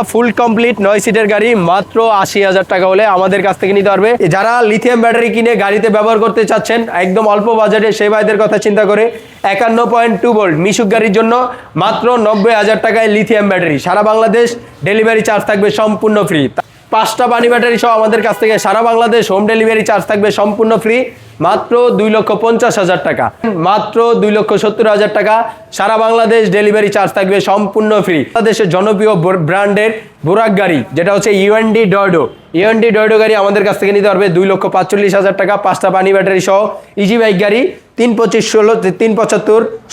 Full complete 9 সিটের গাড়ি মাত্র ৮০,০০০ টাকা হলে আমাদের কাছ থেকে নিতে পারবে। যারা লিথিয়াম ব্যাটারি কিনে গাড়িতে ব্যবহার করতে চাচ্ছেন একদম অল্প বাজেটে, সেই ভাইদের কথা চিন্তা করে ৫১.২ ভোল্ট মিশুক গাড়ির জন্য মাত্র ৯০,০০০ টাকায় লিথিয়াম ব্যাটারি, সারা বাংলাদেশ ডেলিভারি চার্জ থাকবে সম্পূর্ণ ফ্রি। 5টা পানি ব্যাটারি সহ আমাদের কাছ থেকে সারা বাংলাদেশ হোম ডেলিভারি চার্জ থাকবে সম্পূর্ণ ফ্রি, মাত্র ২,৫০,০০০ টাকা, মাত্র ২,৭০,০০০ টাকা, সারা বাংলাদেশ ডেলিভারি চার্জ থাকবে সম্পূর্ণ ফ্রি। বাংলাদেশের জনপ্রিয় ব্র্যান্ডের বোরাক গাড়ি যেটা হচ্ছে ইউএনডি ডয়ডো গাড়ি আমাদের কাছ থেকে নিতে পারবে ২,৪৫,০০০ টাকা। 5টা পানি ব্যাটারি সহ ইজি বাইক গাড়ি ৩,২৫,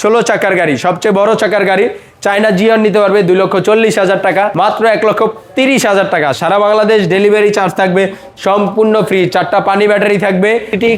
16 চাকার গাড়ি, সবচেয়ে বড় চাকার গাড়ি চায়না জিয়ন নিতে পারবে ২,৪০,০০০ টাকা, মাত্র ১,৩০,০০০ টাকা। সারা বাংলাদেশ ডেলিভারি চার্জ থাকবে সম্পূর্ণ ফ্রি। 4টা পানি ব্যাটারি থাকবে, এটি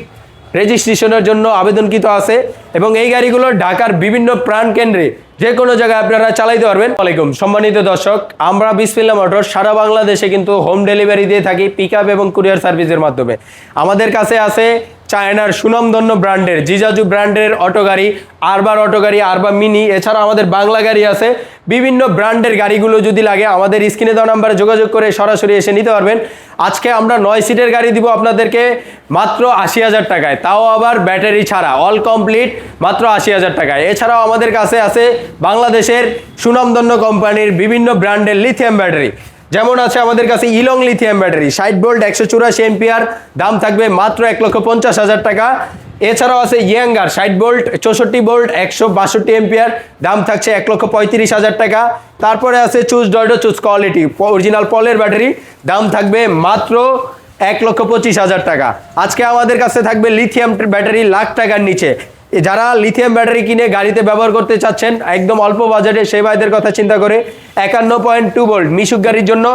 রেজিস্ট্রেশনের জন্য আবেদনকৃত আছে এবং এই গাড়িগুলো ঢাকার বিভিন্ন প্রাণ কেন্দ্রে যে কোনো জায়গায় আপনারা চালাইতে পারবেন। ওয়ালাইকুম সম্মানিত দর্শক, আমরা বিসমিল্লাহ মোটরস সারা বাংলাদেশে কিন্তু হোম ডেলিভারি দিয়ে থাকি পিকআপ এবং কুরিয়ার সার্ভিসের মাধ্যমে। আমাদের কাছে আছে চায়নার সুনামধন্য ব্র্যান্ডের জিজাজু ব্র্যান্ডের অটো গাড়ি, আরবার অটো গাড়ি, আরবা মিনি, এছাড়া আমাদের বাংলা গাড়ি আছে। বিভিন্ন ব্র্যান্ডের গাড়িগুলো যদি লাগে আমাদের স্ক্রিনে দেওয়া নাম্বারে যোগাযোগ করে সরাসরি এসে নিতে পারবেন। আজকে আমরা 9 সিটের গাড়ি দিব আপনাদেরকে মাত্র ৮০,০০০ টাকায়, তাও আবার ব্যাটারি ছাড়া, অল কমপ্লিট মাত্র ৮০,০০০ টাকায়। এছাড়াও আমাদের কাছে আছে বাংলাদেশের সুনামধন্য কোম্পানির বিভিন্ন ব্র্যান্ডের লিথিয়াম ব্যাটারি, যেমন আছে আমাদের কাছে ইলং লিথিয়াম ব্যাটারি 60 ভোল্ট ১৮৪ এম্পিয়ার, দাম থাকবে মাত্র ১,৫০,০০০ টাকা। এছাড়াও আছে ইয়াঙ্গার 60 ভোল্ট ৬৪ ভোল্ট ১৬২ এম্পিয়ার, দাম থাকছে ১,৩৫,০০০ টাকা। তারপরে আছে চুজ ডয়ডো চুজ কোয়ালিটি অরিজিনাল পলের ব্যাটারি, দাম থাকবে মাত্র ১,২৫,০০০ টাকা। আজকে আমাদের কাছে থাকবে লিথিয়াম ব্যাটারি লাখ টাকার নিচে। যারা লিথিয়াম ব্যাটারি কিনে গাড়িতে ব্যবহার করতে চাচ্ছেন একদম অল্প বাজেটে, সেই ভাইদের কথা চিন্তা করে ৫১.২ ভোল্ট মিশুক গাড়ির জন্য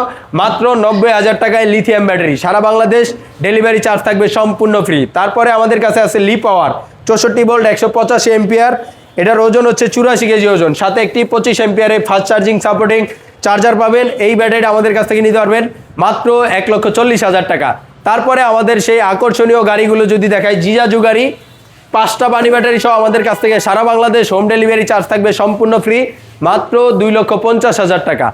মাত্র ৯০,০০০ টাকায় লিথিয়াম ব্যাটারি, সারা বাংলাদেশ ডেলিভারি চার্জ থাকবে সম্পূর্ণ ফ্রি। তারপরে আমাদের কাছে আছে লি পাওয়ার ৬৪ ভোল্ট ১৮৫ এম্পিয়ার, এটার ওজন হচ্ছে ৮৪ কেজি ওজন, সাথে একটি 25 এম্পিয়ারের ফাস্ট চার্জিং সাপোর্টিং চার্জার পাবেন। এই ব্যাটারিটা আমাদের কাছ থেকে নিতে পারবেন মাত্র ১,৪০,০০০ টাকা। তারপরে আমাদের সেই আকর্ষণীয় গাড়িগুলো যদি দেখায়, জিজাজু গাড়ি 5টা পানি ব্যাটারি সহ আমাদের কাছ থেকে সারা বাংলাদেশ হোম ডেলিভারি চার্জ থাকবে সম্পূর্ণ ফ্রি, মাত্র ২,৫০,০০০ টাকা।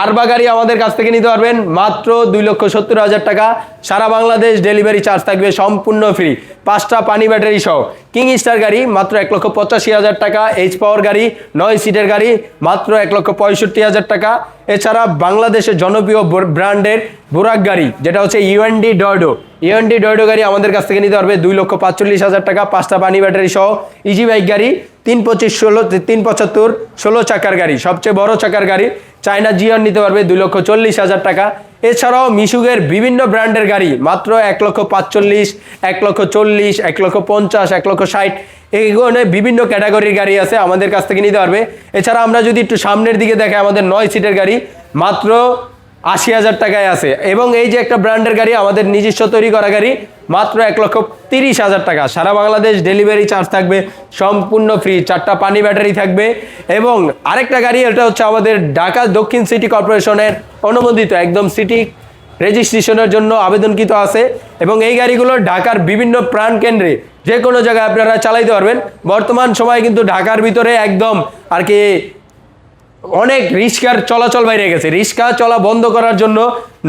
আরবা গাড়ি আমাদের কাছ থেকে নিতে পারবেন মাত্র ২,৭০,০০০ টাকা, সারা বাংলাদেশ ডেলিভারি চার্জ থাকবে সম্পূর্ণ ফ্রি। 5টা পানি ব্যাটারি সহ কিং স্টার গাড়ি মাত্র ১,৮৫,০০০ টাকা। এইচ পাওয়ার গাড়ি 9 সিটের গাড়ি মাত্র ১,৬৫,০০০ টাকা। এছাড়া বাংলাদেশের জনপ্রিয় ব্র্যান্ডের বোরাক গাড়ি যেটা হচ্ছে ইউএনডি ডয়ডো গাড়ি আমাদের কাছ থেকে নিতে পারবে ২,৪৫,০০০ টাকা। 5টা পানি ব্যাটারি সহ ইজি বাইক গাড়ি ৩,২৫, 16 চাকার গাড়ি, সবচেয়ে বড় চাকার গাড়ি চায়না জিয়ন নিতে পারবে ২,৪০,০০০ টাকা। এছাড়াও মিশুকের বিভিন্ন ব্র্যান্ডের গাড়ি মাত্র ১,৪৫,০০০, ১,৪০,০০০, ১,৫০,০০০, ১,৬০,০০০, এইগুলো বিভিন্ন ক্যাটাগরির গাড়ি আছে, আমাদের কাছ থেকে নিতে পারবে। এছাড়া আমরা যদি একটু সামনের দিকে দেখাই, আমাদের 9 সিটের গাড়ি মাত্র ৮০,০০০ টাকায় আছে। এবং এই যে একটা ব্র্যান্ডের গাড়ি আমাদের নিজস্ব তৈরি করা গাড়ি মাত্র ১,৩০,০০০ টাকা, সারা বাংলাদেশ ডেলিভারি চার্জ থাকবে সম্পূর্ণ ফ্রি। 4টা পানি ব্যাটারি থাকবে। এবং আরেকটা গাড়ি, এটা হচ্ছে আমাদের ঢাকা দক্ষিণ সিটি কর্পোরেশনের অনুমোদিত, একদম সিটি রেজিস্ট্রেশনের জন্য আবেদনকৃত আছে এবং এই গাড়িগুলো ঢাকার বিভিন্ন প্রাণ কেন্দ্রে যে কোনো জায়গায় আপনারা চালাইতে পারবেন। বর্তমান সময়ে কিন্তু ঢাকার ভিতরে একদম আর কি অনেক রিক্সার চলাচল বাইরে গেছে, রিক্সা চলা বন্ধ করার জন্য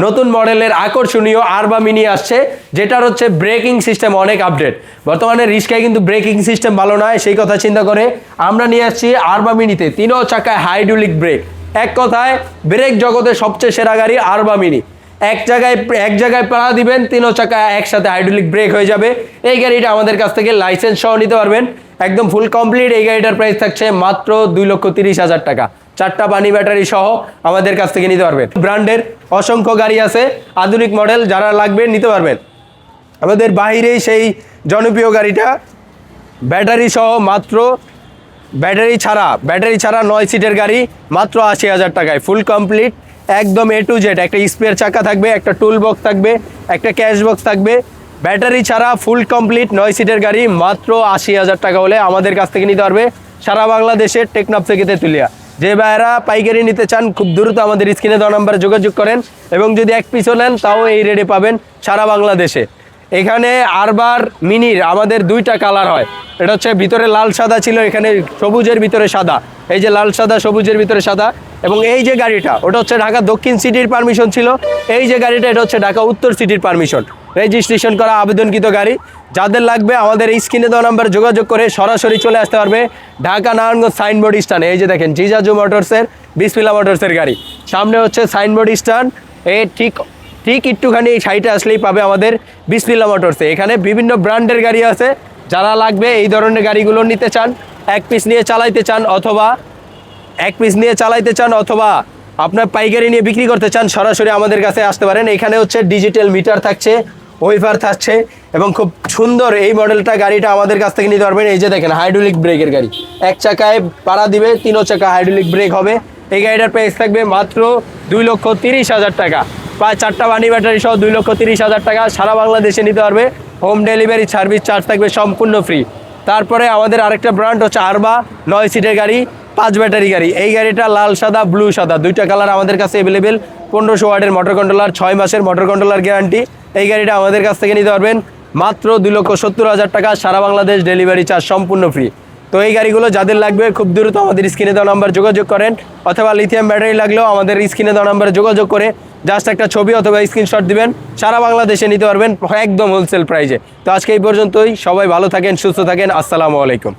নতুন মডেলের আকর্ষণীয় আরবা মিনি আসছে, যেটার হচ্ছে ব্রেকিং সিস্টেম অনেক আপডেট। বর্তমানে রিক্সায় কিন্তু ব্রেকিং সিস্টেম ভালো নয়, সেই কথা চিন্তা করে আমরা নিয়ে আসছি আরবা মিনিতে 3 চাকায় হাইড্রোলিক ব্রেক। এক কথায় ব্রেক জগতের সবচেয়ে সেরা গাড়ি আরবা মিনি। এক জায়গায় পাড়া দিবেন, 3 চাকায় একসাথে হাইড্রোলিক ব্রেক হয়ে যাবে। এই গাড়িটা আমাদের কাছ থেকে লাইসেন্স সহ নিতে পারবেন, একদম ফুল কমপ্লিট। এই গাড়িটার প্রাইস থাকছে মাত্র ২,৩০,০০০ টাকা। 4টা পানি ব্যাটারি সহ আমাদের কাছ থেকে নিতে পারবেন। ব্র্যান্ডের অসংখ্য গাড়ি আছে, আধুনিক মডেল, যারা লাগবে নিতে পারবেন। আমাদের বাহিরেই সেই জনপ্রিয় গাড়িটা ব্যাটারি সহ মাত্র ব্যাটারি ছাড়া 9 সিটের গাড়ি মাত্র ৮০,০০০ টাকায়, ফুল কমপ্লিট একদম A to Z। একটা স্পেয়ার চাকা থাকবে, একটা টুল বক্স থাকবে, একটা ক্যাশ বক্স থাকবে। ব্যাটারি ছাড়া ফুল কমপ্লিট 9 সিটের গাড়ি মাত্র ৮০,০০০ টাকা হলে আমাদের কাছ থেকে নিতে পারবে সারা বাংলাদেশের টেকনাফ থেকে তেঁতুলিয়া। যে ভাইয়েরা পাইকারি নিতে চান খুব দ্রুত আমাদের স্ক্রিনে দেওয়া নাম্বারে যোগাযোগ করেন এবং যদি 1 পিসও নেন তাও এই রেটে পাবেন সারা বাংলাদেশে। এখানে আরবার মিনির আমাদের দুইটা কালার হয়, এটা হচ্ছে ভিতরে লাল সাদা ছিল, এখানে সবুজের ভিতরে সাদা, এই যে লাল সাদা সবুজের ভিতরে সাদা। এবং এই যে গাড়িটা ওটা হচ্ছে ঢাকা দক্ষিণ সিটির পারমিশন ছিল, এই যে গাড়িটা এটা হচ্ছে ঢাকা উত্তর সিটির পারমিশন, রেজিস্ট্রেশন করা আবেদনকৃত গাড়ি। যাদের লাগবে আমাদের এই স্ক্রিনে দেওয়া নাম্বারে যোগাযোগ করে সরাসরি চলে আসতে পারবে ঢাকা নারায়ণগঞ্জ সাইনবোর্ড স্ট্যান্ড। এই যে দেখেন জিজাজু মোটরসের, বিসমিল্লাহ মোটরসের গাড়ি, সামনে হচ্ছে সাইনবোর্ড স্ট্যান্ড, এই ঠিক একটুখানি এই সাইডে আসলেই পাবে আমাদের বিসমিল্লাহ মোটরসে। এখানে বিভিন্ন ব্র্যান্ডের গাড়ি আছে, যারা লাগবে এই ধরনের গাড়িগুলো নিতে চান, এক পিস নিয়ে চালাইতে চান অথবা আপনার পাইকারি নিয়ে বিক্রি করতে চান, সরাসরি আমাদের কাছে আসতে পারেন। এখানে হচ্ছে ডিজিটাল মিটার থাকছে, ওয়েফার থাকছে এবং খুব সুন্দর এই মডেলটা গাড়িটা আমাদের কাছ থেকে নিতে পারবেন। এই যে দেখেন হাইড্রোলিক ব্রেকের গাড়ি, এক চাকায় পাড়া দিবে, 3 চাকা হাইড্রোলিক ব্রেক হবে। এই গাড়িটার প্রাইস থাকবে মাত্র 2,30,000 টাকা, প্রায় 4টা বানি ব্যাটারি সহ 2,30,000 টাকা। সারা বাংলাদেশে নিতে পারবে, হোম ডেলিভারি সার্ভিস চার্জ থাকবে সম্পূর্ণ ফ্রি। তারপরে আমাদের আরেকটা ব্র্যান্ড হচ্ছে আরবা, 9 সিটের গাড়ি, 5 ব্যাটারি গাড়ি। এই গাড়িটা লাল সাদা ব্লু সাদা দুইটা কালার আমাদের কাছে অ্যাভেলেবেল। 1500 ওয়াটের মোটর কন্ট্রোলার, 6 মাসের মোটর কন্ট্রোলার গ্যারান্টি। এই গাড়িটা আমাদের কাছ থেকে নিতে পারবেন মাত্র 2,70,000 টাকা, সারা বাংলাদেশ ডেলিভারি চার্জ সম্পূর্ণ ফ্রি। তো এই গাড়িগুলো যাদের লাগবে খুব দ্রুত আমাদের স্ক্রিনে দেওয়া নাম্বার যোগাযোগ করেন, অথবা লিথিয়াম ব্যাটারি লাগলেও আমাদের স্ক্রিনে দেওয়া নাম্বারে যোগাযোগ করে জাস্ট একটা ছবি অথবা স্ক্রিনশট দিবেন, সারা বাংলাদেশে নিতে পারবেন একদম হোলসেল প্রাইজে। তো আজকে এই পর্যন্তই, সবাই ভালো থাকেন, সুস্থ থাকেন, আসসালামু আলাইকুম।